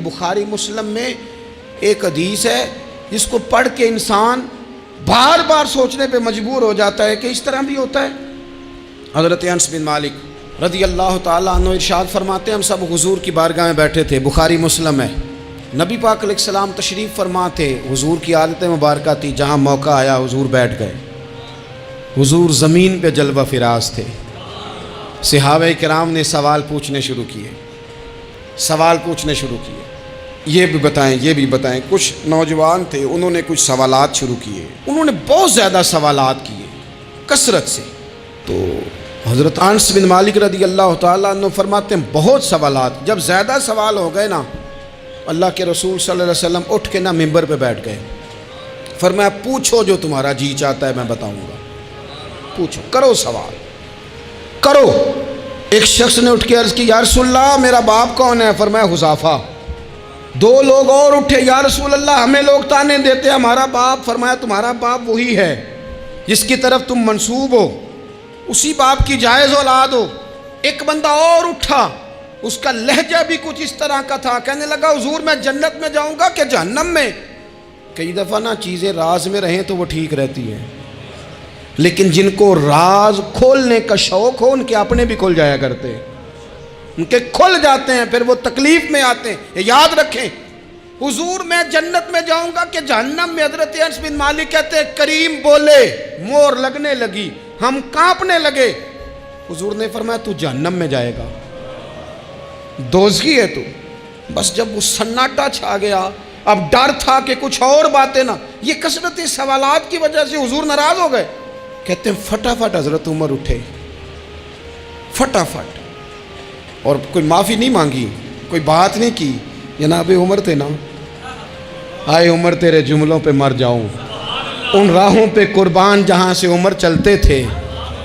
بخاری مسلم میں ایک حدیث ہے جس کو پڑھ کے انسان بار بار سوچنے پہ مجبور ہو جاتا ہے کہ اس طرح بھی ہوتا ہے۔ حضرت انس بن مالک رضی اللہ تعالیٰ عنہ ارشاد فرماتے ہیں ہم سب حضور کی بارگاہ میں بیٹھے تھے، بخاری مسلم ہے، نبی پاک علیہ السلام تشریف فرما تھے، حضور کی عادت مبارکہ تھی جہاں موقع آیا حضور بیٹھ گئے، حضور زمین پہ جلوہ فراز تھے، صحابہ کرام نے سوال پوچھنے شروع کیے، یہ بھی بتائیں، کچھ نوجوان تھے انہوں نے کچھ سوالات شروع کیے، انہوں نے بہت زیادہ سوالات کیے کثرت سے۔ تو حضرت انس بن مالک رضی اللہ تعالیٰ عنہ فرماتے ہیں بہت سوالات، جب زیادہ سوال ہو گئے نا، اللہ کے رسول صلی اللہ علیہ وسلم اٹھ کے نا ممبر پہ بیٹھ گئے، فرمایا پوچھو جو تمہارا جی چاہتا ہے میں بتاؤں گا، پوچھو، کرو سوال کرو۔ ایک شخص نے اٹھ کے عرض کی یا رسول اللہ میرا باپ کون ہے؟ فرمایا حذیفہ۔ دو لوگ اور اٹھے، یا رسول اللہ ہمیں لوگ تانے دیتے ہمارا باپ۔ فرمایا تمہارا باپ وہی ہے جس کی طرف تم منسوب ہو، اسی باپ کی جائز اولاد ہو۔ ایک بندہ اور اٹھا، اس کا لہجہ بھی کچھ اس طرح کا تھا، کہنے لگا حضور میں جنت میں جاؤں گا کہ جہنم میں؟ کئی دفعہ نا چیزیں راز میں رہیں تو وہ ٹھیک رہتی ہیں، لیکن جن کو راز کھولنے کا شوق ہو ان کے اپنے بھی کھل جایا کرتے ہیں، ان کے کھل جاتے ہیں، پھر وہ تکلیف میں آتے ہیں۔ یاد رکھیں حضور میں جنت میں جاؤں گا کہ جہنم میں؟ حضرت انس بن مالک کہتے ہیں کریم بولے، مور لگنے لگی، ہم کانپنے لگے۔ حضور نے فرمایا تو جہنم میں جائے گا، دوزخی ہے تو۔ بس جب وہ سناٹا چھا گیا، اب ڈر تھا کہ کچھ اور باتیں نہ، یہ کثرت سوالات کی وجہ سے حضور ناراض ہو گئے۔ کہتے ہیں فٹافٹ حضرت عمر اٹھے، فٹافٹ، اور کوئی معافی نہیں مانگی، کوئی بات نہیں کی، جناب عمر تھے نا، آئے عمر تیرے جملوں پہ مر جاؤں، ان راہوں پہ قربان جہاں سے عمر چلتے تھے،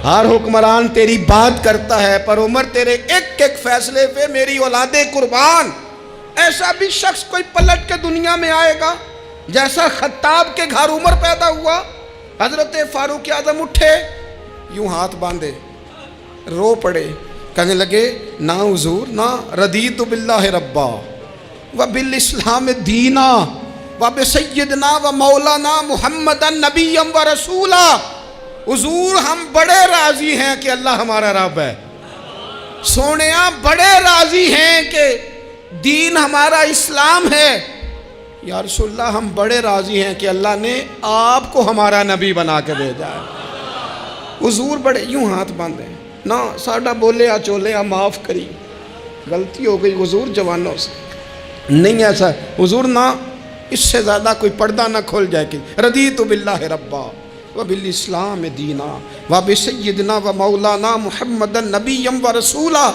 ہر حکمران تیری بات کرتا ہے پر عمر تیرے ایک ایک فیصلے پہ میری اولادیں قربان۔ ایسا بھی شخص کوئی پلٹ کے دنیا میں آئے گا جیسا خطاب کے گھر عمر پیدا ہوا۔ حضرت فاروق اعظم اٹھے، یوں ہاتھ باندھے، رو پڑے، کہنے لگے نہ حضور نہ، رضیت باللہ ربا وبالاسلام دینا وبسیدنا ومولانا محمدا نبیا ورسولا۔ حضور ہم بڑے راضی ہیں کہ اللہ ہمارا رب ہے، سونیا بڑے راضی ہیں کہ دین ہمارا اسلام ہے۔ یا رسول اللہ ہم بڑے راضی ہیں کہ اللہ نے آپ کو ہمارا نبی بنا کے بھیجا ہے۔ حضور بڑے، یوں ہاتھ باندھے، نہ ساڈا بولیا چولیا معاف کری، غلطی ہو گئی حضور جوانوں سے، نہیں ایسا حضور، نہ اس سے زیادہ کوئی پردہ نہ کھول جائے کہ رضیت باللہ ربا وبالاسلام دینا وبسیدنا ومولانا محمدا نبیا ورسولا۔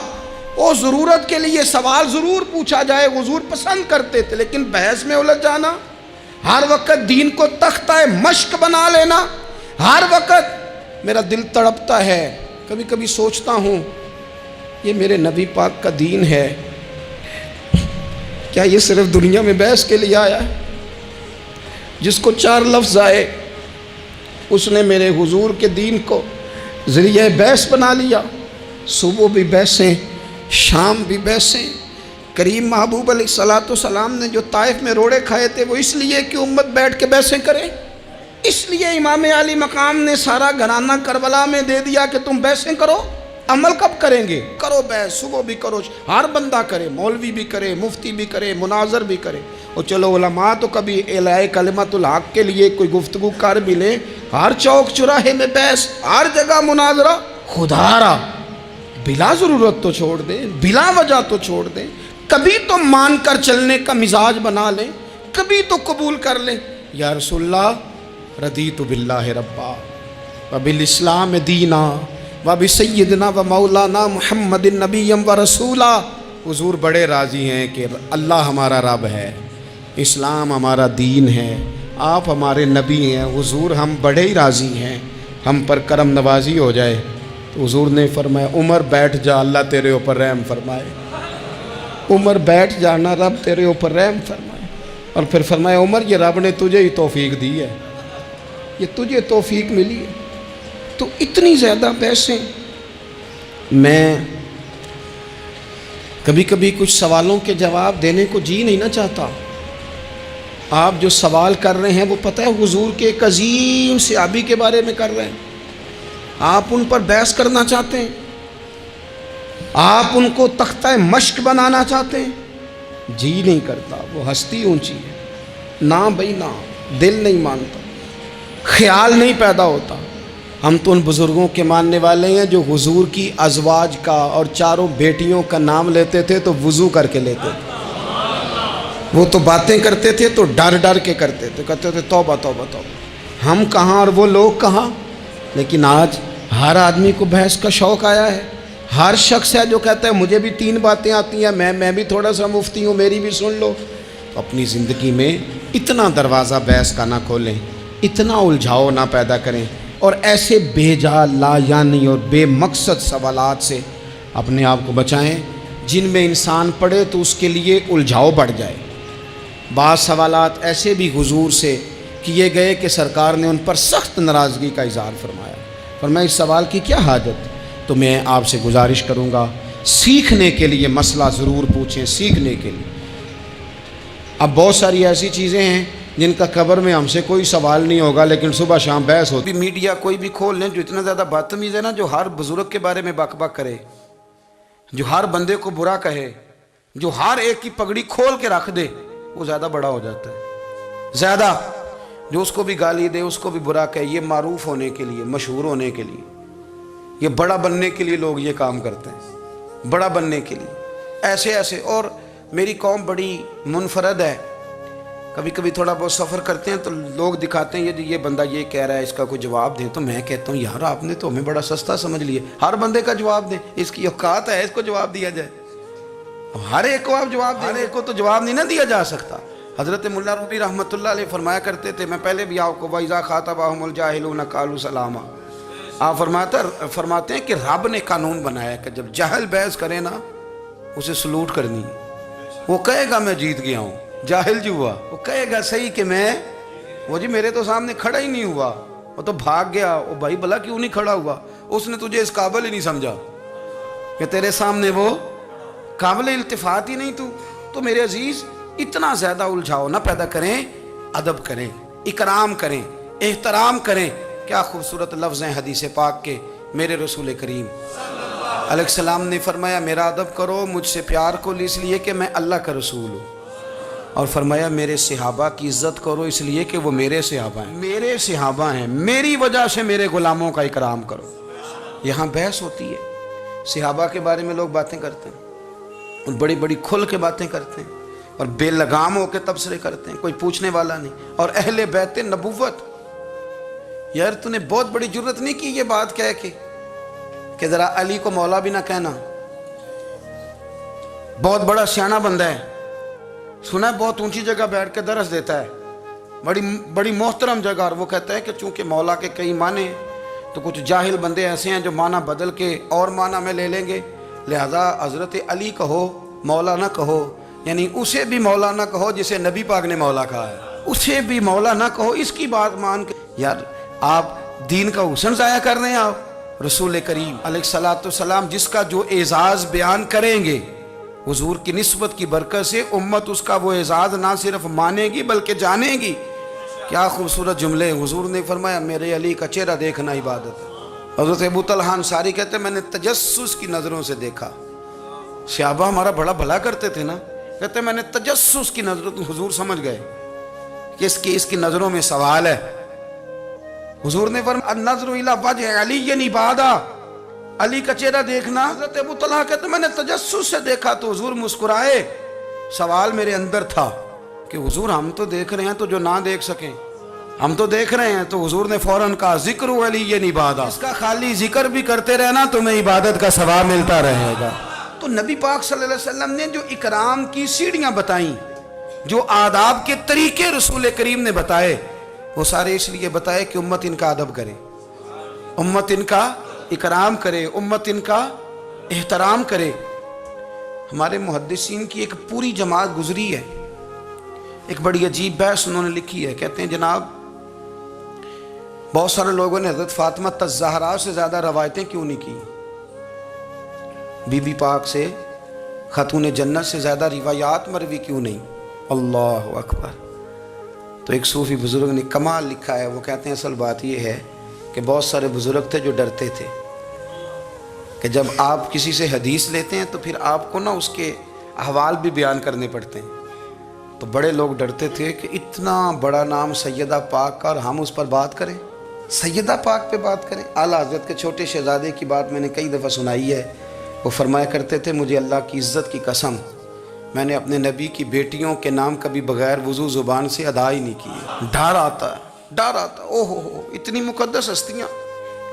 وہ ضرورت کے لیے سوال ضرور پوچھا جائے، حضور پسند کرتے تھے، لیکن بحث میں الجھ جانا، ہر وقت دین کو تختہ مشق بنا لینا، ہر وقت میرا دل تڑپتا ہے، کبھی کبھی سوچتا ہوں یہ میرے نبی پاک کا دین ہے، کیا یہ صرف دنیا میں بحث کے لیے آیا ہے؟ جس کو 4 لفظ آئے اس نے میرے حضور کے دین کو ذریعہ بحث بنا لیا۔ صبح بھی بحثیں، شام بھی بحثیں۔ کریم محبوب علیہ السلام نے جو طائف میں روڑے کھائے تھے وہ اس لیے کہ امت بیٹھ کے بحثیں کرے، اس لیے امام علی مقام نے سارا گھرانہ کربلا میں دے دیا کہ تم بحثیں کرو۔ عمل کب کریں گے؟ کرو بحث، صبح بھی کرو، ہر بندہ کرے، مولوی بھی کرے، مفتی بھی کرے، مناظر بھی کرے، اور چلو علماء تو کبھی اعلاء کلمت الحق کے لیے کوئی گفتگو کر بھی لیں، ہر چوک چراہے میں بحث، ہر جگہ مناظرہ، خدا را بلا ضرورت تو چھوڑ دیں، بلا وجہ تو چھوڑ دیں، کبھی تو مان کر چلنے کا مزاج بنا لیں، کبھی تو قبول کر لیں۔ یا رسول اللہ رضیت باللہ ربا وبالاسلام دینا وبسیدنا ومولانا محمد نبیا ورسولا۔ حضور بڑے راضی ہیں کہ اللہ ہمارا رب ہے، اسلام ہمارا دین ہے، آپ ہمارے نبی ہیں۔ حضور ہم بڑے ہی راضی ہیں، ہم پر کرم نوازی ہو جائے۔ تو حضور نے فرمایا عمر بیٹھ جا، اللہ تیرے اوپر رحم فرمائے، عمر بیٹھ جانا، رب تیرے اوپر رحم فرمائے۔ اور پھر فرمایا عمر یہ رب نے تجھے ہی توفیق دی ہے، یہ تجھے توفیق ملی ہے۔ تو اتنی زیادہ بحثیں، میں کبھی کبھی کچھ سوالوں کے جواب دینے کو جی نہیں نہ چاہتا. آپ جو سوال کر رہے ہیں وہ پتہ ہے حضور کے ایک عظیم صحابی کے بارے میں کر رہے ہیں. آپ ان پر بحث کرنا چاہتے ہیں, آپ ان کو تختہ مشق بنانا چاہتے ہیں, جی نہیں کرتا. وہ ہستی اونچی ہے, نہ بھائی نہ, دل نہیں مانتا, خیال نہیں پیدا ہوتا. ہم تو ان بزرگوں کے ماننے والے ہیں جو حضور کی ازواج کا اور چاروں بیٹیوں کا نام لیتے تھے تو وضو کر کے لیتے تھے. وہ تو باتیں کرتے تھے تو ڈر ڈر کے کرتے تھے, کہتے تھے توبہ توبہ توبہ. ہم کہاں اور وہ لوگ کہاں. لیکن آج ہر آدمی کو بحث کا شوق آیا ہے. ہر شخص ہے جو کہتا ہے مجھے بھی 3 باتیں آتی ہیں, میں بھی تھوڑا سا مفتی ہوں, میری بھی سن لو. تو اپنی زندگی میں اتنا دروازہ بحث کا نہ کھولیں, اتنا الجھاؤ نہ پیدا کریں, اور ایسے بے جا لا یعنی اور بے مقصد سوالات سے اپنے آپ کو بچائیں جن میں انسان پڑھے تو اس کے لیے الجھاؤ بڑھ جائے. بعض سوالات ایسے بھی حضور سے کیے گئے کہ سرکار نے ان پر سخت ناراضگی کا اظہار فرمایا. فرمایا اس سوال کی کیا حاجت. تو میں آپ سے گزارش کروں گا سیکھنے کے لیے مسئلہ ضرور پوچھیں, سیکھنے کے لیے. اب بہت ساری ایسی چیزیں ہیں جن کا قبر میں ہم سے کوئی سوال نہیں ہوگا, لیکن صبح شام بحث ہوتی. میڈیا کوئی بھی کھول لیں جو اتنا زیادہ بدتمیز ہے نا, جو ہر بزرگ کے بارے میں بک بک کرے, جو ہر بندے کو برا کہے, جو ہر ایک کی پگڑی کھول کے رکھ دے, وہ زیادہ بڑا ہو جاتا ہے. زیادہ جو اس کو بھی گالی دے, اس کو بھی برا کہے, یہ معروف ہونے کے لیے, مشہور ہونے کے لیے, یہ بڑا بننے کے لیے لوگ یہ کام کرتے ہیں, بڑا بننے کے لیے ایسے ایسے. اور میری قوم بڑی منفرد ہے. کبھی کبھی تھوڑا بہت سفر کرتے ہیں تو لوگ دکھاتے ہیں یہ بندہ یہ کہہ رہا ہے, اس کا کوئی جواب دیں. تو میں کہتا ہوں یار آپ نے تو ہمیں بڑا سستا سمجھ لیا, ہر بندے کا جواب دیں, اس کی اوقات ہے اس کو جواب دیا جائے. ہر ایک کو آپ جواب دیں, ہر ایک کو تو جواب نہیں نہ دیا جا سکتا. حضرت ملا روبی رحمۃ اللہ علیہ فرمایا کرتے تھے, میں پہلے بھی آپ کو وَإِذَا خَاطَبَهُمُ الْجَاهِلُونَ قَالُوا سَلَامًا. آپ فرماتے ہیں کہ رب نے قانون بنایا کہ جب جاہل بحث کرے نا اسے سلوٹ کرنی. وہ کہے گا میں جیت گیا ہوں, جاہل جو ہوا وہ کہے گا صحیح کہ میں, وہ جی میرے تو سامنے کھڑا ہی نہیں ہوا, وہ تو بھاگ گیا. وہ بھائی بھلا کیوں نہیں کھڑا ہوا, اس نے تجھے اس قابل ہی نہیں سمجھا کہ تیرے سامنے وہ قابل التفات ہی نہیں. تو میرے عزیز اتنا زیادہ الجھاؤ نہ پیدا کریں, ادب کریں, اکرام کریں, احترام کریں. کیا خوبصورت لفظ ہیں حدیث پاک کے. میرے رسول کریم علیہ السلام نے فرمایا میرا ادب کرو مجھ سے پیار کو اس لیے کہ میں اللہ کا رسول ہوں, اور فرمایا میرے صحابہ کی عزت کرو اس لیے کہ وہ میرے صحابہ ہیں, میرے صحابہ ہیں, میری وجہ سے میرے غلاموں کا اکرام کرو. یہاں بحث ہوتی ہے, صحابہ کے بارے میں لوگ باتیں کرتے ہیں, اور بڑی بڑی کھل کے باتیں کرتے ہیں, اور بے لگام ہو کے تبصرے کرتے ہیں, کوئی پوچھنے والا نہیں. اور اہل بیت نبوت, یار تو نے بہت بڑی جرت نہیں کی یہ بات کہہ کے کہ ذرا علی کو مولا بھی نہ کہنا. بہت بڑا سیانہ بندہ ہے, سنا ہے بہت اونچی جگہ بیٹھ کے درس دیتا ہے, بڑی محترم جگہ, اور وہ کہتا ہے کہ چونکہ مولا کے کئی معنی تو کچھ جاہل بندے ایسے ہیں جو معنی بدل کے اور معنی میں لے لیں گے, لہذا حضرت علی کہو مولا نہ کہو, یعنی اسے بھی مولا نہ کہو جسے نبی پاک نے مولا کہا ہے, اسے بھی مولا نہ کہو, اس کی بات مان کے. یار آپ دین کا حسن ضائع کر رہے ہیں. آپ رسول کریم علیہ السلام جس کا جو اعزاز بیان کریں گے حضور کی نسبت کی برکت سے امت اس کا وہ اعزاز نہ صرف مانے گی بلکہ جانے گی. کیا خوبصورت جملے. حضور نے فرمایا میرے علی کا چہرہ دیکھنا عبادت ہے. حضرت ابو طلحہ انصاری کہتے ہیں میں نے تجسس کی نظروں سے دیکھا. صحابہ ہمارا بڑا بھلا کرتے تھے نا, کہتے ہیں میں نے تجسس کی نظروں, حضور سمجھ گئے کہ اس کی نظروں میں سوال ہے. حضور نے فرمایا النظر الی وجہ علی عبادہ, علی کا چہرہ دیکھنا. حضرت ابو طلحہ کہتے ہیں میں نے تجسس سے دیکھا تو حضور مسکرائے. سوال میرے اندر تھا کہ حضور ہم تو دیکھ رہے ہیں تو جو نہ دیکھ سکیں, ہم تو دیکھ رہے ہیں. تو حضور نے فوراً کہا ذکر علی عبادہ, اس کا خالی ذکر بھی کرتے رہنا تمہیں عبادت کا ثواب ملتا رہے گا. تو نبی پاک صلی اللہ علیہ وسلم نے جو اکرام کی سیڑھیاں بتائیں, جو آداب کے طریقے رسول کریم نے بتائے, وہ سارے اس لیے بتائے کہ امت ان کا ادب کرے, امت ان کا اکرام کرے, امت ان کا احترام کرے. ہمارے محدثین کی ایک پوری جماعت گزری ہے, ایک بڑی عجیب بحث انہوں نے لکھی ہے. کہتے ہیں جناب بہت سارے لوگوں نے حضرت فاطمہ الزہرا سے زیادہ روایتیں کیوں نہیں کی, بی بی پاک سے خاتون جنت سے زیادہ روایات مروی کیوں نہیں؟ اللہ اکبر۔ تو ایک صوفی بزرگ نے کمال لکھا ہے، وہ کہتے ہیں اصل بات یہ ہے کہ بہت سارے بزرگ تھے جو ڈرتے تھے کہ جب آپ کسی سے حدیث لیتے ہیں تو پھر آپ کو نا اس کے احوال بھی بیان کرنے پڑتے ہیں۔ تو بڑے لوگ ڈرتے تھے کہ اتنا بڑا نام سیدہ پاک کا اور ہم اس پر بات کریں، سیدہ پاک پہ بات کریں۔ اعلیٰ حضرت کے چھوٹے شہزادے کی بات میں نے کئی دفعہ سنائی ہے، وہ فرمایا کرتے تھے مجھے اللہ کی عزت کی قسم میں نے اپنے نبی کی بیٹیوں کے نام کبھی بغیر وضو زبان سے ادا ہی نہیں کیے۔ ڈر آتا ہے، ڈر آتا ہے، اوہ ہو اتنی مقدس ہستیاں،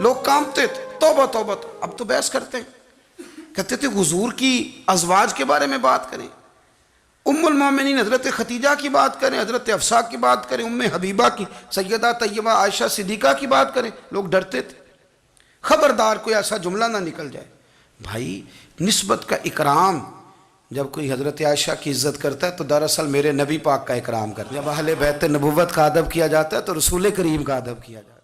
لوگ کانپتے تھے، توبہ توبہ۔ اب تو بحث کرتے ہیں، کہتے تھے حضور کی ازواج کے بارے میں بات کریں، ام المومنین حضرت ختیجہ کی بات کریں، حضرت حفصہ کی بات کریں، ام حبیبہ کی، سیدہ طیبہ عائشہ صدیقہ کی بات کریں، لوگ ڈرتے تھے خبردار کوئی ایسا جملہ نہ نکل جائے۔ بھائی نسبت کا اکرام، جب کوئی حضرت عائشہ کی عزت کرتا ہے تو دراصل میرے نبی پاک کا اکرام کرتا ہے۔ جب اہل بیت نبوت کا ادب کیا جاتا ہے تو رسول کریم کا ادب کیا جاتا ہے۔